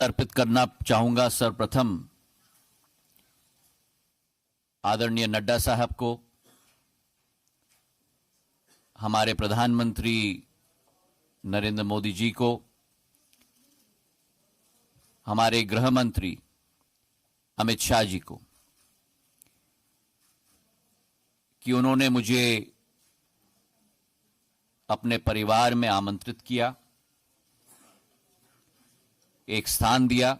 अर्पित करना चाहूंगा सर्वप्रथम आदरणीय नड्डा साहब को, हमारे प्रधानमंत्री नरेंद्र मोदी जी को, हमारे गृह मंत्री अमित शाह जी को, कि उन्होंने मुझे अपने परिवार में आमंत्रित किया, एक स्थान दिया।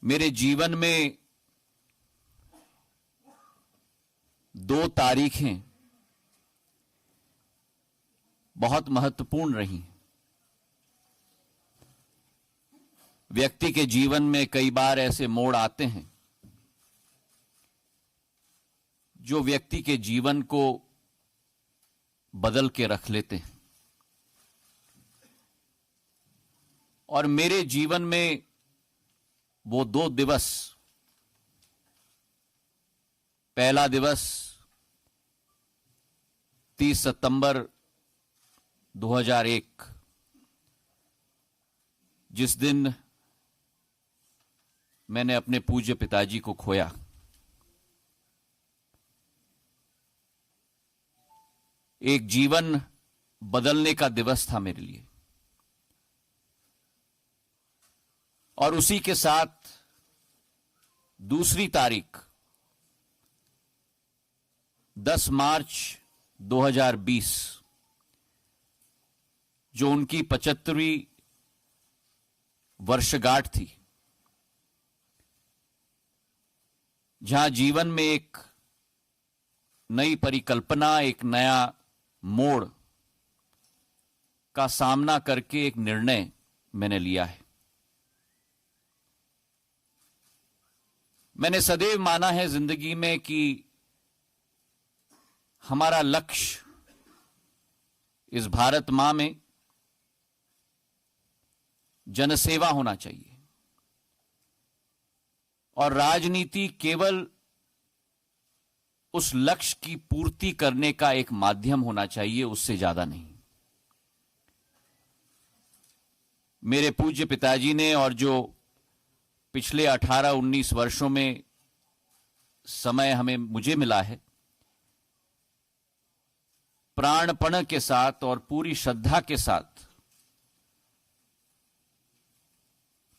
मेरे जीवन में 2 तारीखें बहुत महत्वपूर्ण रही। व्यक्ति के जीवन में कई बार ऐसे मोड़ आते हैं जो व्यक्ति के जीवन को बदल के रख लेते हैं, और मेरे जीवन में वो 2 दिवस, पहला दिवस 30 सितंबर 2001, जिस दिन मैंने अपने पूज्य पिताजी को खोया। एक जीवन बदलने का दिवस था मेरे लिए, और उसी के साथ दूसरी तारीख 10 मार्च 2020, जो उनकी 75वीं वर्षगांठ थी, जहां जीवन में एक नई परिकल्पना, एक नया मोड़ का सामना करके एक निर्णय मैंने लिया है। मैंने सदैव माना है जिंदगी में कि हमारा लक्ष्य इस भारत मां में जनसेवा होना चाहिए, और राजनीति केवल उस लक्ष्य की पूर्ति करने का एक माध्यम होना चाहिए, उससे ज्यादा नहीं। मेरे पूज्य पिताजी ने, और जो पिछले 18-19 वर्षों में समय मुझे मिला है, प्राणपण के साथ और पूरी श्रद्धा के साथ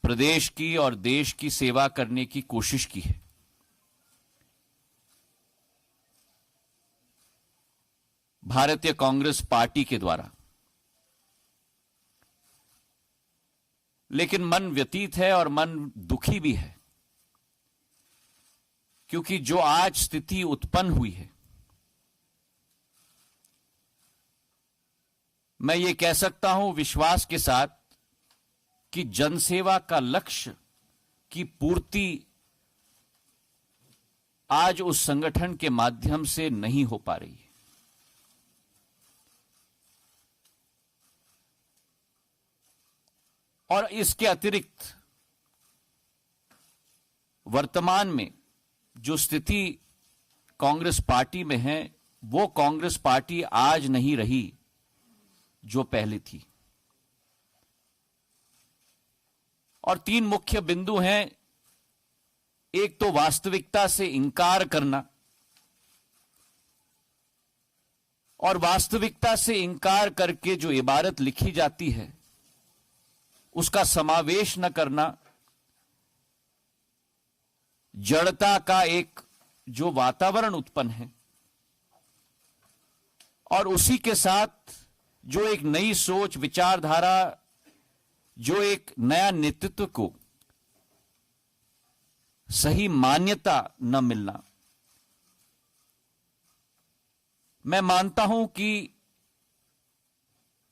प्रदेश की और देश की सेवा करने की कोशिश की है। भारतीय कांग्रेस पार्टी के द्वारा, लेकिन मन व्यतीत है और मन दुखी भी है, क्योंकि जो आज स्थिति उत्पन्न हुई है, मैं ये कह सकता हूं विश्वास के साथ कि जनसेवा का लक्ष्य की पूर्ति आज उस संगठन के माध्यम से नहीं हो पा रही है। और इसके अतिरिक्त वर्तमान में जो स्थिति कांग्रेस पार्टी में है, वो कांग्रेस पार्टी आज नहीं रही जो पहले थी। और 3 मुख्य बिंदु हैं। एक तो वास्तविकता से इंकार करना, और वास्तविकता से इंकार करके जो इबारत लिखी जाती है उसका समावेश न करना, जड़ता का एक जो वातावरण उत्पन्न है, और उसी के साथ जो एक नई सोच, विचारधारा, जो एक नया नेतृत्व को सही मान्यता न मिलना। मैं मानता हूं कि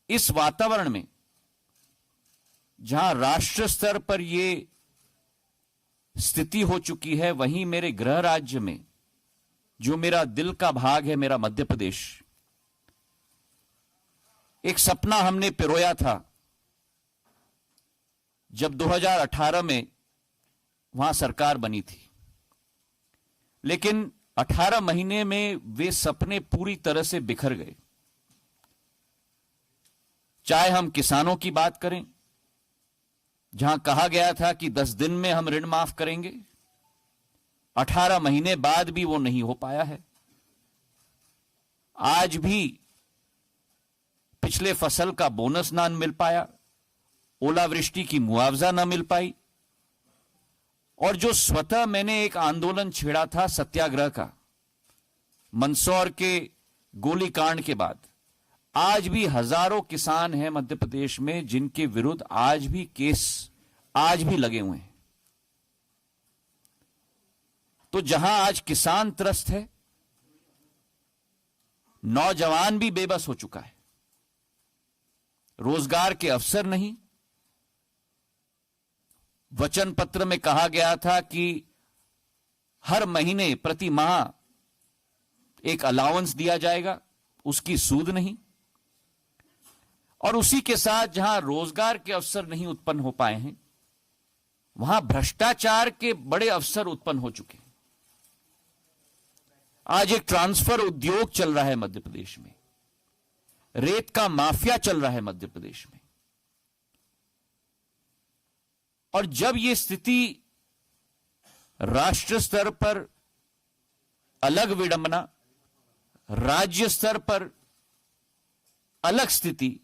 इस वातावरण में, जहां राष्ट्र स्तर पर यह स्थिति हो चुकी है, वहीं मेरे गृह राज्य में जो मेरा दिल का भाग है, मेरा मध्य प्रदेश, एक सपना हमने पिरोया था जब 2018 में वहां सरकार बनी थी, लेकिन 18 महीने में वे सपने पूरी तरह से बिखर गए। चाहे हम किसानों की बात करें, जहां कहा गया था कि 10 दिन में हम ऋण माफ करेंगे, 18 महीने बाद भी वो नहीं हो पाया है। आज भी पिछले फसल का बोनस ना मिल पाया, ओलावृष्टि की मुआवजा ना मिल पाई, और जो स्वतः मैंने एक आंदोलन छेड़ा था सत्याग्रह का मंदसौर के गोलीकांड के बाद, आज भी हजारों किसान हैं मध्य प्रदेश में जिनके विरुद्ध आज भी केस आज भी लगे हुए हैं। तो जहां आज किसान त्रस्त है, नौजवान भी बेबस हो चुका है, रोजगार के अवसर नहीं। वचन पत्र में कहा गया था कि हर महीने प्रति माह एक अलाउंस दिया जाएगा, उसकी सूद नहीं। और उसी के साथ जहां रोजगार के अवसर नहीं उत्पन्न हो पाए हैं, वहां भ्रष्टाचार के बड़े अवसर उत्पन्न हो चुके हैं। आज एक ट्रांसफर उद्योग चल रहा है मध्य प्रदेश में, रेत का माफिया चल रहा है मध्य प्रदेश में। और जब यह स्थिति राष्ट्र स्तर पर अलग विडंबना, राज्य स्तर पर अलग स्थिति,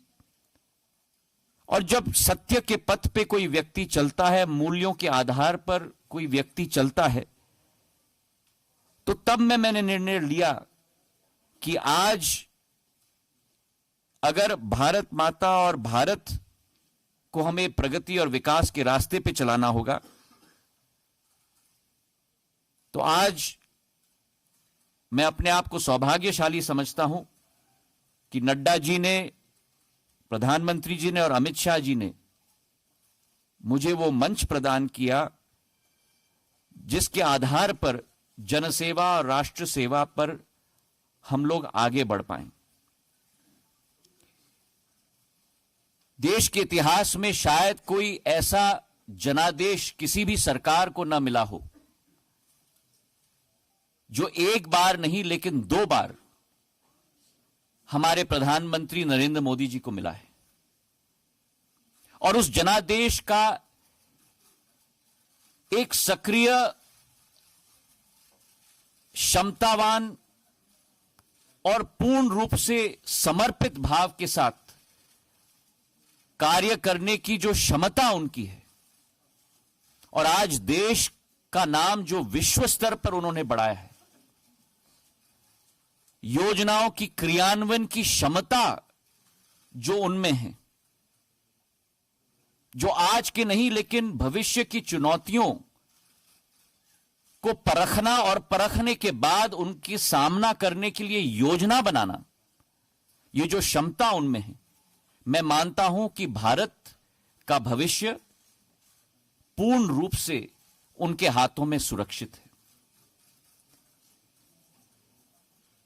और जब सत्य के पथ पे कोई व्यक्ति चलता है, मूल्यों के आधार पर कोई व्यक्ति चलता है, तो तब मैंने निर्णय लिया कि आज अगर भारत माता और भारत को हमें प्रगति और विकास के रास्ते पे चलाना होगा, तो आज मैं अपने आप को सौभाग्यशाली समझता हूं कि नड्डा जी ने, प्रधानमंत्री जी ने और अमित शाह जी ने मुझे वो मंच प्रदान किया जिसके आधार पर जनसेवा और राष्ट्र सेवा पर हम लोग आगे बढ़ पाए। देश के इतिहास में शायद कोई ऐसा जनादेश किसी भी सरकार को न मिला हो जो एक बार नहीं लेकिन 2 बार हमारे प्रधानमंत्री नरेंद्र मोदी जी को मिला है। और उस जनादेश का एक सक्रिय, क्षमतावान और पूर्ण रूप से समर्पित भाव के साथ कार्य करने की जो क्षमता उनकी है, और आज देश का नाम जो विश्व स्तर पर उन्होंने बढ़ाया है, योजनाओं की क्रियान्वयन की क्षमता जो उनमें है, जो आज के नहीं लेकिन भविष्य की चुनौतियों को परखना और परखने के बाद उनकी सामना करने के लिए योजना बनाना, ये जो क्षमता उनमें है, मैं मानता हूं कि भारत का भविष्य पूर्ण रूप से उनके हाथों में सुरक्षित है।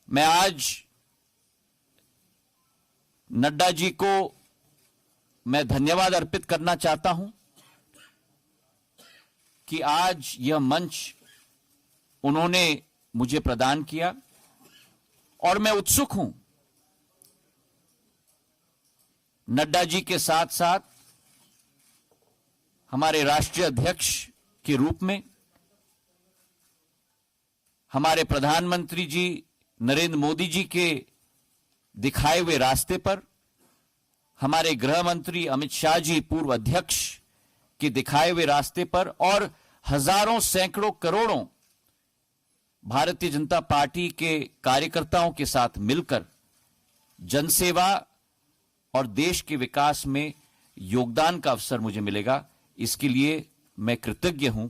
मैं आज नड्डा जी को मैं धन्यवाद अर्पित करना चाहता हूं कि आज यह मंच उन्होंने मुझे प्रदान किया, और मैं उत्सुक हूं नड्डा जी के साथ साथ हमारे राष्ट्रीय अध्यक्ष के रूप में हमारे प्रधानमंत्री जी नरेंद्र मोदी जी के दिखाए हुए रास्ते पर, हमारे गृह मंत्री अमित शाह जी पूर्व अध्यक्ष के दिखाए हुए रास्ते पर, और हजारों सैकड़ों करोड़ों भारतीय जनता पार्टी के कार्यकर्ताओं के साथ मिलकर जनसेवा और देश के विकास में योगदान का अवसर मुझे मिलेगा। इसके लिए मैं कृतज्ञ हूं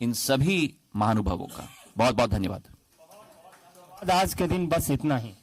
इन सभी महानुभावों का। बहुत बहुत धन्यवाद। आज के दिन बस इतना ही।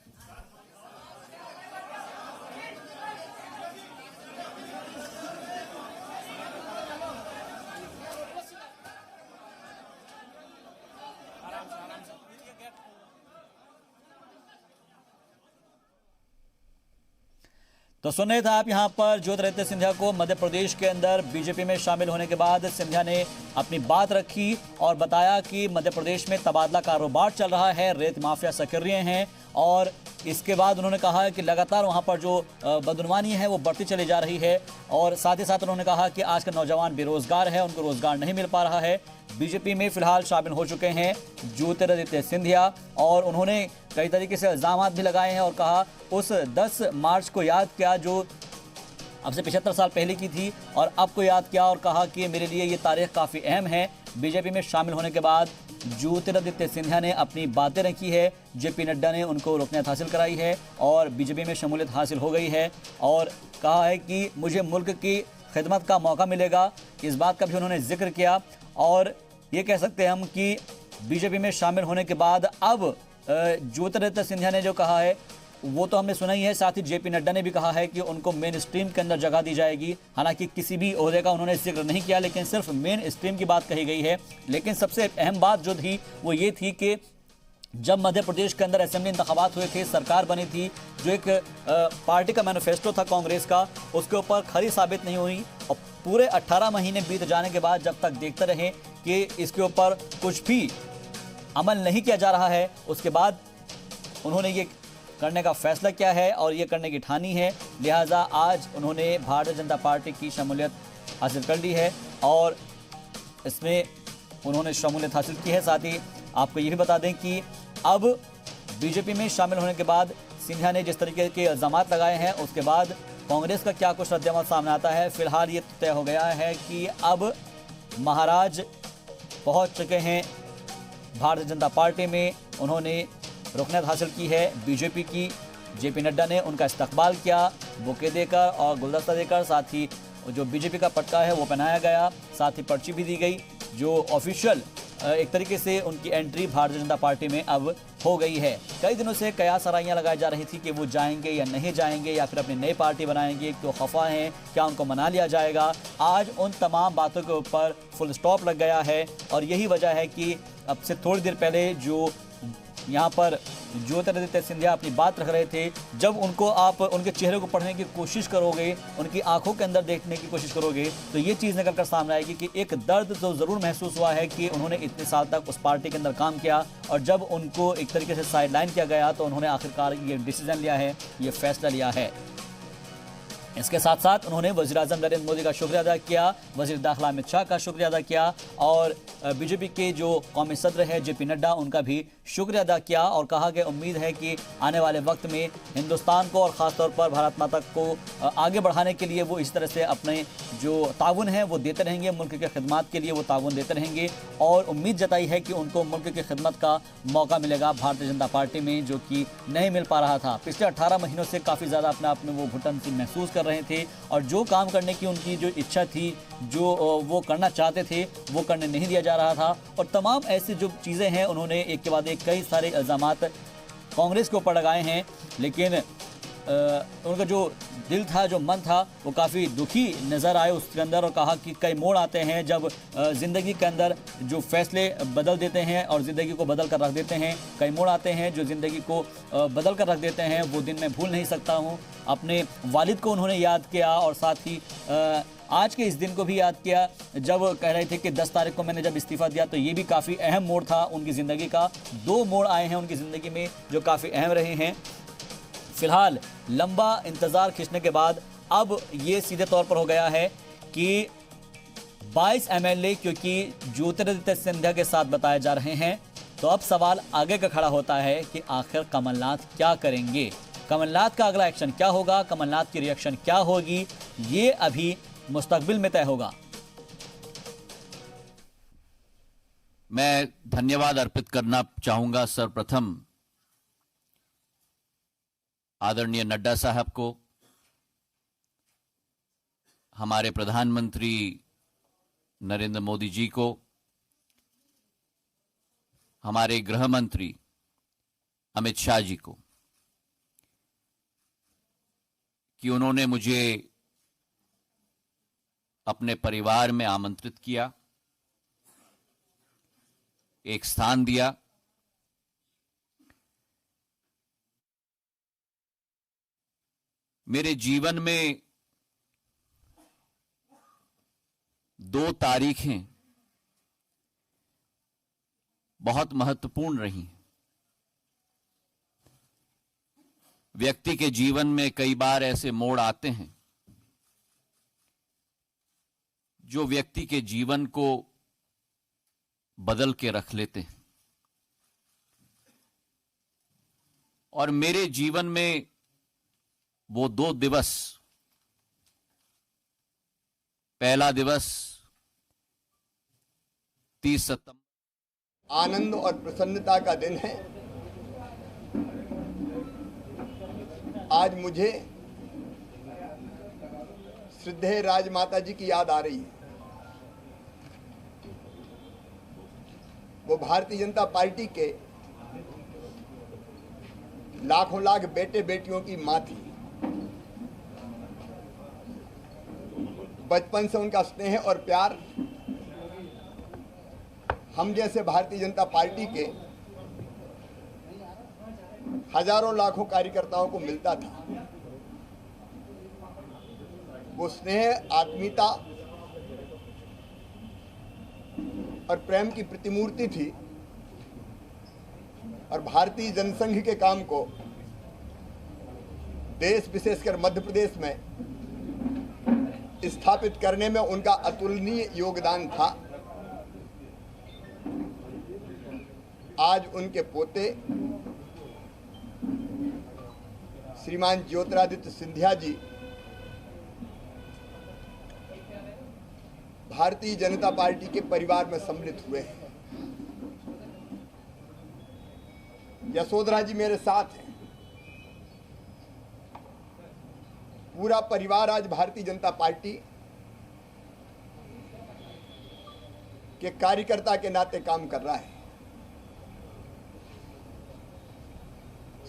तो सुन रहे थे आप यहां पर ज्योतिरादित्य सिंधिया को। मध्य प्रदेश के अंदर बीजेपी में शामिल होने के बाद सिंधिया ने अपनी बात रखी और बताया कि मध्य प्रदेश में तबादला कारोबार चल रहा है, रेत माफिया सक्रिय हैं और इसके बाद उन्होंने कहा कि लगातार वहां पर जो बदनवानी है वो बढ़ती चली जा रही है। और साथ ही साथ उन्होंने कहा कि आज का नौजवान बेरोजगार है, उनको रोजगार नहीं मिल पा रहा है। बीजेपी में फिलहाल शामिल हो चुके हैं ज्योतिरादित्य सिंधिया और उन्होंने कई तरीके से इल्जाम भी लगाए हैं और कहा उस 10 मार्च को याद किया जो अब से 75 साल पहले की थी और अब को याद किया और कहा कि मेरे लिए ये तारीख काफ़ी अहम है। बीजेपी में शामिल होने के बाद ज्योतिरादित्य सिंधिया ने अपनी बातें रखी है, जेपी नड्डा ने उनको रुकनीत हासिल कराई है और बीजेपी में शमूलियत हासिल हो गई है और कहा है कि मुझे मुल्क की खिदमत का मौका मिलेगा। इस बात का भी उन्होंने जिक्र किया और ये कह सकते हैं हम कि बीजेपी में शामिल होने के बाद अब ज्योतिरादित्य सिंधिया ने जो कहा है वो तो हमने सुना ही है, साथ ही जेपी नड्डा ने भी कहा है कि उनको मेन स्ट्रीम के अंदर जगह दी जाएगी। हालांकि किसी भी ओहदे का उन्होंने जिक्र नहीं किया, लेकिन सिर्फ मेन स्ट्रीम की बात कही गई है। लेकिन सबसे अहम बात जो थी वो ये थी कि जब मध्य प्रदेश के अंदर असेंबली इंतखाबात हुए थे, सरकार बनी थी, जो एक पार्टी का मैनिफेस्टो था कांग्रेस का, उसके ऊपर खरी साबित नहीं हुई और पूरे 18 महीने बीत जाने के बाद जब तक देखते रहे कि इसके ऊपर कुछ भी अमल नहीं किया जा रहा है, उसके बाद उन्होंने ये करने का फैसला किया है और ये करने की ठानी है। लिहाजा आज उन्होंने भारतीय जनता पार्टी की शमूलियत हासिल कर ली है और इसमें उन्होंने शमूलियत हासिल की है। साथ ही आपको ये भी बता दें कि अब बीजेपी में शामिल होने के बाद सिंधिया ने जिस तरीके के इल्जाम लगाए हैं उसके बाद कांग्रेस का क्या कुछ रद्दअमल सामने आता है। फिलहाल ये तय हो गया है कि अब महाराज पहुंच चुके हैं भारतीय जनता पार्टी में। उन्होंने रुकनीत हासिल की है बीजेपी की। जेपी नड्डा ने उनका इस्तकबाल किया बुके देकर और गुलदस्ता देकर, साथ ही जो बीजेपी का पटका है वो पहनाया गया, साथ ही पर्ची भी दी गई जो ऑफिशियल एक तरीके से उनकी एंट्री भारतीय जनता पार्टी में अब हो गई है। कई दिनों से कयास आराइयां लगाई जा रही थी कि वो जाएंगे या नहीं जाएंगे या फिर अपनी नई पार्टी बनाएंगे, तो खफा हैं, क्या उनको मना लिया जाएगा। आज उन तमाम बातों के ऊपर फुल स्टॉप लग गया है और यही वजह है कि अब से थोड़ी देर पहले जो यहाँ पर ज्योतिरादित्य सिंधिया अपनी बात रख रहे थे, जब उनको आप उनके चेहरे को पढ़ने की कोशिश करोगे, उनकी आंखों के अंदर देखने की कोशिश करोगे, तो ये चीज़ निकल कर सामने आएगी कि एक दर्द तो ज़रूर महसूस हुआ है कि उन्होंने इतने साल तक उस पार्टी के अंदर काम किया और जब उनको एक तरीके से साइडलाइन किया गया तो उन्होंने आखिरकार ये डिसीजन लिया है, ये फैसला लिया है। इसके साथ साथ उन्होंने वज़ीर-ए-आज़म नरेंद्र मोदी का शुक्रिया अदा किया, वज़ीर दाखिला अमित शाह का शुक्रिया अदा किया और बीजेपी के जो कौमी सदर है जेपी नड्डा उनका भी शुक्रिया अदा किया और कहा कि उम्मीद है कि आने वाले वक्त में हिंदुस्तान को और ख़ास तौर पर भारत माता को आगे बढ़ाने के लिए वो इस तरह से अपने जो ताउन है वो देते रहेंगे, मुल्क की खिदमत के लिए वो ताउन देते रहेंगे और उम्मीद जताई है कि उनको मुल्क की खिदमत का मौका मिलेगा भारतीय जनता पार्टी में, जो कि नहीं मिल पा रहा था। पिछले 18 महीनों से काफ़ी ज़्यादा अपने आप में वो घुटन सी महसूस कर रहे थे और जो काम करने की उनकी जो इच्छा थी, जो वो करना चाहते थे, वो करने नहीं दिया जा रहा था और तमाम ऐसी जो चीज़ें हैं उन्होंने एक के बाद एक कई सारे इल्ज़ामात कांग्रेस के ऊपर लगाए हैं। लेकिन उनका जो दिल था, जो मन था, वो काफ़ी दुखी नज़र आए उसके अंदर और कहा कि कई मोड़ आते हैं जब ज़िंदगी के अंदर जो फैसले बदल देते हैं और ज़िंदगी को बदल कर रख देते हैं। कई मोड़ आते हैं जो ज़िंदगी को बदल कर रख देते हैं, वो दिन मैं भूल नहीं सकता हूँ। अपने वालिद को उन्होंने याद किया और साथ ही आज के इस दिन को भी याद किया जब कह रहे थे कि 10 तारीख को मैंने जब इस्तीफ़ा दिया, तो ये भी काफ़ी अहम मोड़ था उनकी ज़िंदगी का। 2 मोड़ आए हैं उनकी ज़िंदगी में जो काफ़ी अहम रहे हैं। फिलहाल लंबा इंतज़ार खींचने के बाद अब ये सीधे तौर पर हो गया है कि 22 एमएलए क्योंकि ज्योतिरादित्य सिंधिया के साथ बताए जा रहे हैं, तो अब सवाल आगे का खड़ा होता है कि आखिर कमलनाथ क्या करेंगे, कमलनाथ का अगला एक्शन क्या होगा, कमलनाथ की रिएक्शन क्या होगी, ये अभी मुस्तकबिल में तय होगा। मैं धन्यवाद अर्पित करना चाहूंगा सर्वप्रथम आदरणीय नड्डा साहब को, हमारे प्रधानमंत्री नरेंद्र मोदी जी को, हमारे गृह मंत्री अमित शाह जी को कि उन्होंने मुझे अपने परिवार में आमंत्रित किया, एक स्थान दिया। मेरे जीवन में 2 तारीखें बहुत महत्वपूर्ण रही। व्यक्ति के जीवन में कई बार ऐसे मोड़ आते हैं जो व्यक्ति के जीवन को बदल के रख लेते हैं। और मेरे जीवन में वो 2 दिवस, पहला दिवस 30 सितंबर आनंद और प्रसन्नता का दिन है। आज मुझे श्रद्धेय राजमाता जी की याद आ रही है। वो भारतीय जनता पार्टी के लाखों लाख बेटे बेटियों की मां थी। बचपन से उनका स्नेह और प्यार हम जैसे भारतीय जनता पार्टी के हजारों लाखों कार्यकर्ताओं को मिलता था। वो स्नेह, आत्मीयता और प्रेम की प्रतिमूर्ति थी और भारतीय जनसंघ के काम को देश, विशेषकर मध्य प्रदेश में स्थापित करने में उनका अतुलनीय योगदान था। आज उनके पोते श्रीमान ज्योतिरादित्य सिंधिया जी भारतीय जनता पार्टी के परिवार में सम्मिलित हुए हैं। यशोधरा जी मेरे साथ हैं। पूरा परिवार आज भारतीय जनता पार्टी के कार्यकर्ता के नाते काम कर रहा है।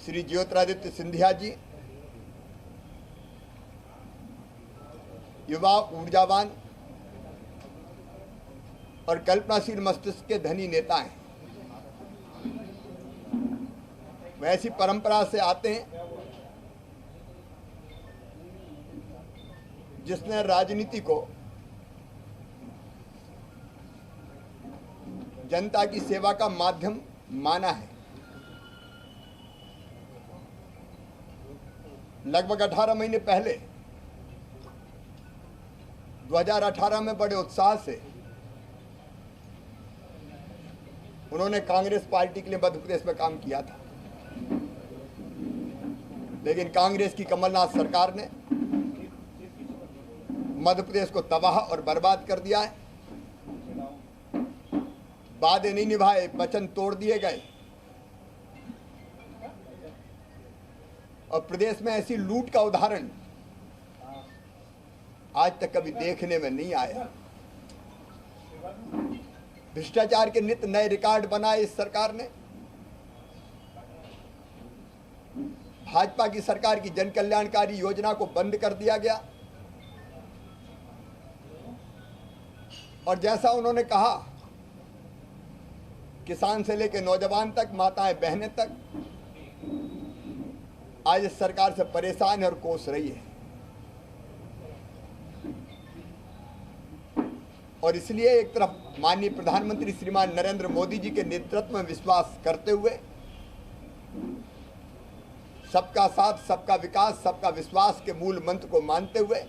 श्री ज्योतिरादित्य सिंधिया जी युवा, ऊर्जावान और कल्पनाशील मस्तिष्क के धनी नेता हैं। वैसी परंपरा से आते हैं जिसने राजनीति को जनता की सेवा का माध्यम माना है। लगभग 18 महीने पहले 2018 में बड़े उत्साह से उन्होंने कांग्रेस पार्टी के लिए मध्य प्रदेश में काम किया था, लेकिन कांग्रेस की कमलनाथ सरकार ने मध्य प्रदेश को तबाह और बर्बाद कर दिया है। वादे नहीं निभाए, वचन तोड़ दिए गए और प्रदेश में ऐसी लूट का उदाहरण आज तक कभी देखने में नहीं आया। भ्रष्टाचार के नित्य नए रिकॉर्ड बनाए इस सरकार ने। भाजपा की सरकार की जन कल्याणकारी योजना को बंद कर दिया गया और जैसा उन्होंने कहा, किसान से लेकर नौजवान तक, माताएं बहनें तक आज इस सरकार से परेशान है और कोस रही है। और इसलिए एक तरफ माननीय प्रधानमंत्री श्रीमान नरेंद्र मोदी जी के नेतृत्व में विश्वास करते हुए, सबका साथ, सबका विकास, सबका विश्वास के मूल मंत्र को मानते हुए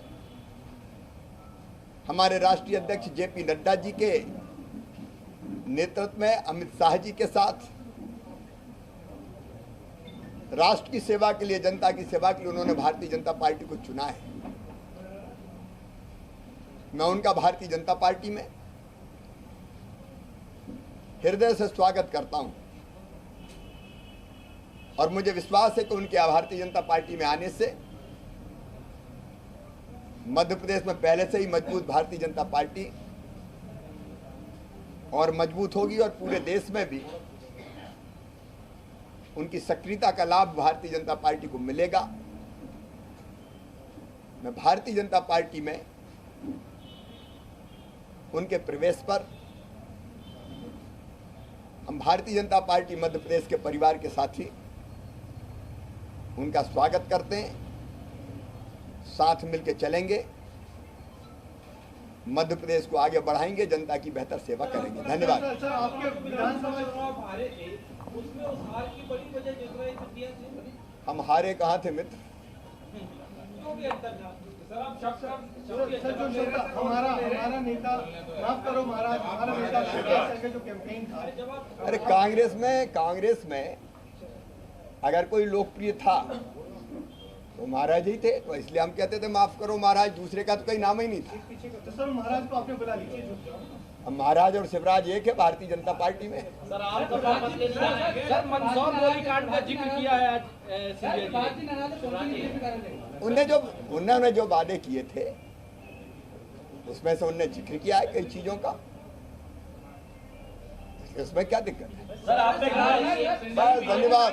हमारे राष्ट्रीय अध्यक्ष जेपी नड्डा जी के नेतृत्व में अमित शाह जी के साथ राष्ट्र की सेवा के लिए, जनता की सेवा के लिए उन्होंने भारतीय जनता पार्टी को चुना है। मैं उनका भारतीय जनता पार्टी में हृदय से स्वागत करता हूं और मुझे विश्वास है कि उनके भारतीय जनता पार्टी में आने से मध्य प्रदेश में पहले से ही मजबूत भारतीय जनता पार्टी और मजबूत होगी और पूरे देश में भी उनकी सक्रियता का लाभ भारतीय जनता पार्टी को मिलेगा। मैं भारतीय जनता पार्टी में उनके प्रवेश पर हम भारतीय जनता पार्टी मध्य प्रदेश के परिवार के साथी उनका स्वागत करते हैं, साथ मिलकर चलेंगे, मध्य प्रदेश को आगे बढ़ाएंगे, जनता की बेहतर सेवा करेंगे। धन्यवाद। सर, आपके विधानसभा चुनाव हारे थे, उसमें उस हार की बड़ी वजह ज्योतिरादित्य सिंधिया थी। हम हारे कहाँ थे मित्र? हमारा नेता, माफ करो महाराज, हमारा नेता का जो कैंपेन था, अरे कांग्रेस में अगर कोई लोकप्रिय था तो महाराज ही थे, तो इसलिए हम कहते थे माफ करो महाराज, दूसरे का तो कोई नाम ही नहीं था। तो सर महाराज को आपने बुला लीजिए। अब महाराज और शिवराज एक है भारतीय जनता पार्टी में। सर मंदसौर गोलीकांड का जिक्र किया है उन्होंने जो वादे किए थे उसमें से उन्होंने जिक्र किया है कई चीजों का, इसमें क्या दिक्कत है? सर आपने कहा बस धन्यवाद।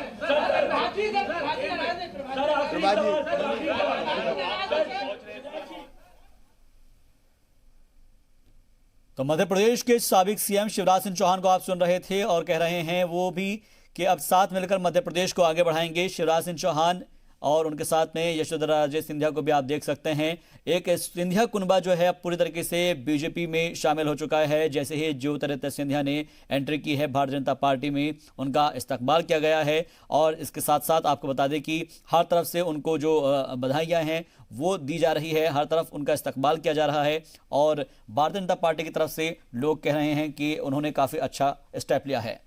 तो मध्य प्रदेश के साबिक सीएम शिवराज सिंह चौहान को आप सुन रहे थे और कह रहे हैं वो भी कि अब साथ मिलकर मध्य प्रदेश को आगे बढ़ाएंगे। शिवराज सिंह चौहान और उनके साथ में यशोधरा राजे सिंधिया को भी आप देख सकते हैं। एक सिंधिया कुनबा जो है पूरी तरीके से बीजेपी में शामिल हो चुका है। जैसे ही ज्योतिरादित्य सिंधिया ने एंट्री की है भारतीय जनता पार्टी में, उनका इस्तकबाल किया गया है। और इसके साथ साथ आपको बता दें कि हर तरफ से उनको जो बधाइयाँ हैं वो दी जा रही है, हर तरफ उनका इस्तकबाल किया जा रहा है। और भारतीय जनता पार्टी की तरफ से लोग कह रहे हैं कि उन्होंने काफ़ी अच्छा स्टेप लिया है।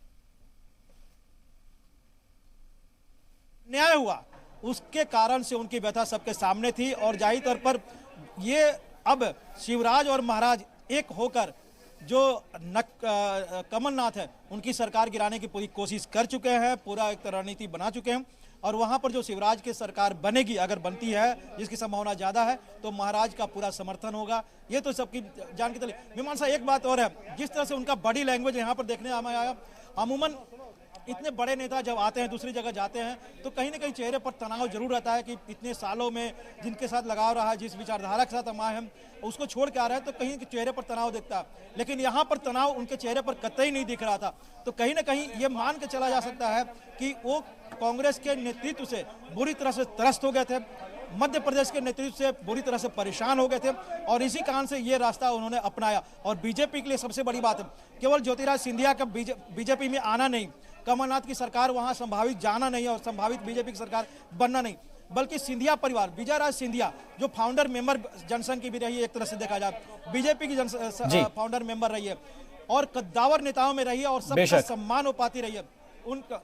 न्याय हुआ, उसके कारण से उनकी व्यथा सबके सामने थी। और जाहिर तौर पर ये अब शिवराज और महाराज एक होकर जो कमलनाथ है उनकी सरकार गिराने की पूरी कोशिश कर चुके हैं, पूरा एक रणनीति बना चुके हैं। और वहां पर जो शिवराज की सरकार बनेगी, अगर बनती है, जिसकी संभावना ज़्यादा है, तो महाराज का पूरा समर्थन होगा। ये तो सबकी जान की तली। मीमांसा एक बात और है, जिस तरह से उनका बॉडी लैंग्वेज यहाँ पर देखने में आया, अमूमन इतने बड़े नेता जब आते हैं, दूसरी जगह जाते हैं, तो कहीं ना कहीं चेहरे पर तनाव जरूर रहता है कि इतने सालों में जिनके साथ लगाव रहा है, जिस विचारधारा के साथ हम आए हैं, उसको छोड़ के आ रहे हैं, तो कहीं चेहरे पर तनाव दिखता है। लेकिन यहाँ पर तनाव उनके चेहरे पर कतई नहीं दिख रहा था। तो कहीं ना कहीं ये मान के चला जा सकता है कि वो कांग्रेस के नेतृत्व से बुरी तरह से त्रस्त हो गए थे, मध्य प्रदेश के नेतृत्व से बुरी तरह से परेशान हो गए थे। और इसी कारण से ये रास्ता उन्होंने अपनाया। और बीजेपी के लिए सबसे बड़ी बात है, केवल ज्योतिराज सिंधिया का बीजेपी में आना नहीं, कमलनाथ की सरकार वहां संभावित जाना नहीं और संभावित बीजेपी की सरकार बनना नहीं, बल्कि सिंधिया परिवार, विजय राज सिंधिया जो फाउंडर मेंबर जनसंघ की भी रही है, एक तरह से देखा जाए बीजेपी की फाउंडर मेंबर रही है और कद्दावर नेताओं में रही है और सबका सम्मान हो पाती रही है उनका।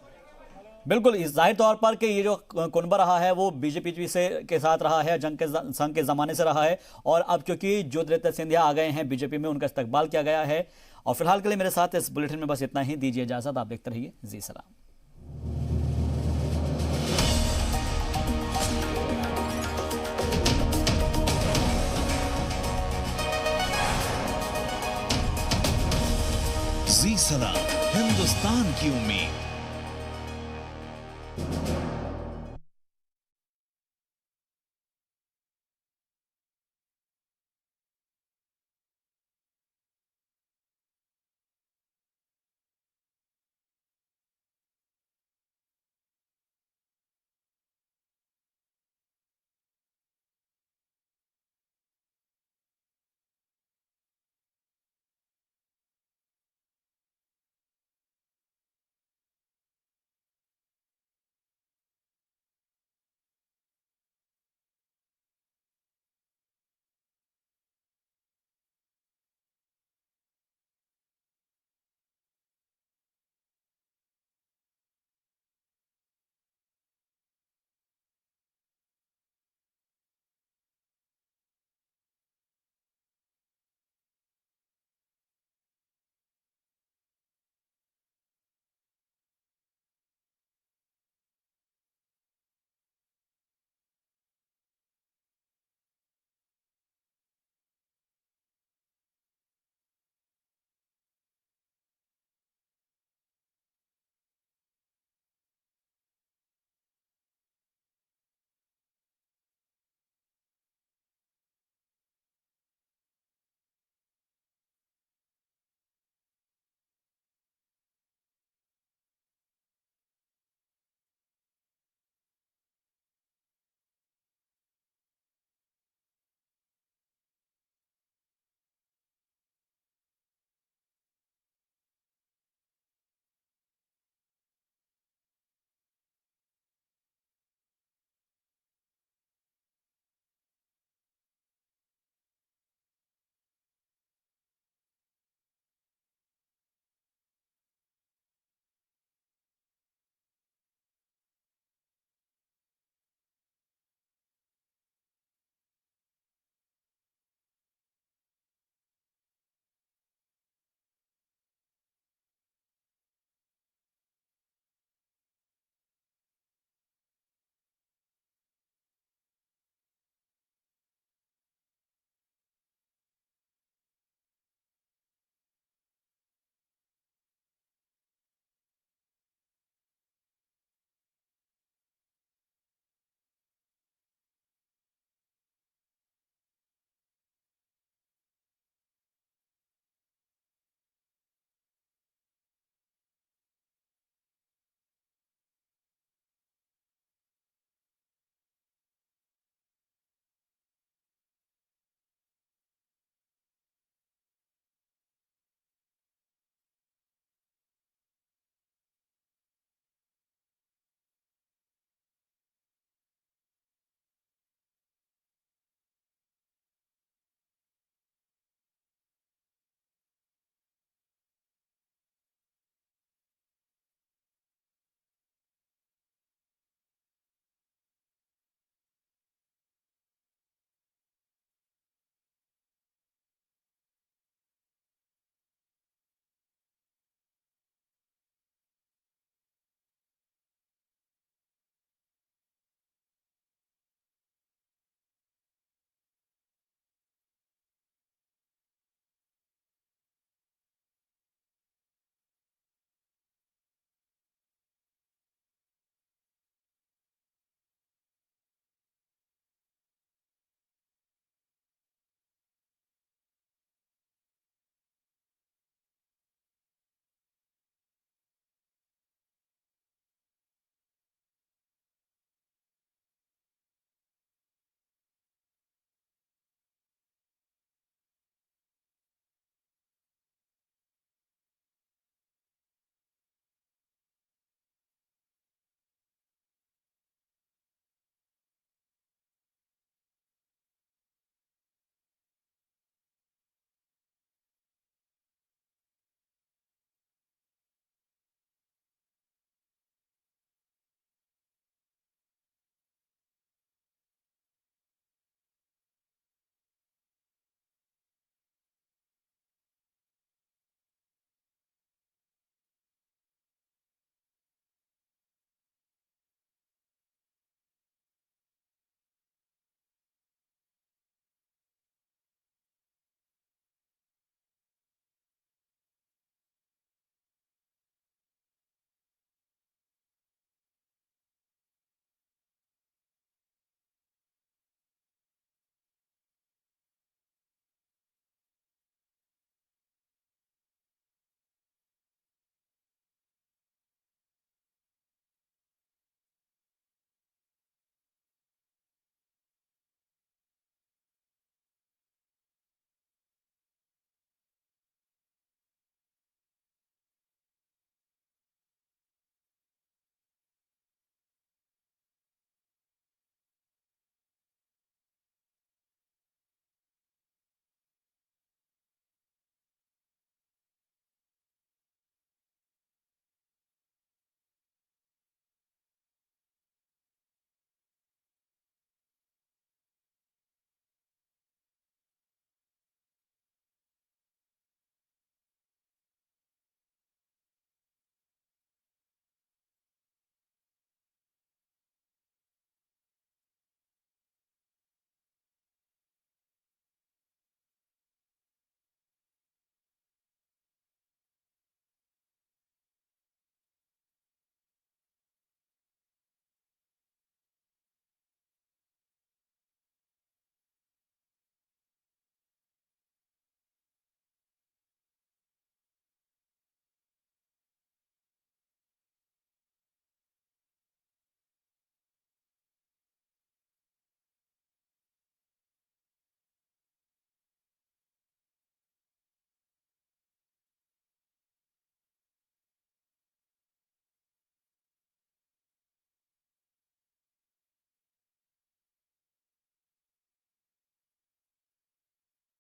बिल्कुल, इस जाहिर तौर पर कि ये जो कुनबा रहा है वो बीजेपी से के साथ रहा है, संघ के जमाने से रहा है। और अब क्योंकि ज्योतिरादित्य सिंधिया आ गए हैं बीजेपी में, उनका इस्तकबाल किया गया है। और फिलहाल के लिए मेरे साथ इस बुलेटिन में बस इतना ही। दीजिए इजाजत, आप देखते रहिए जी सलाम। जी सलाम, हिंदुस्तान की उम्मीद।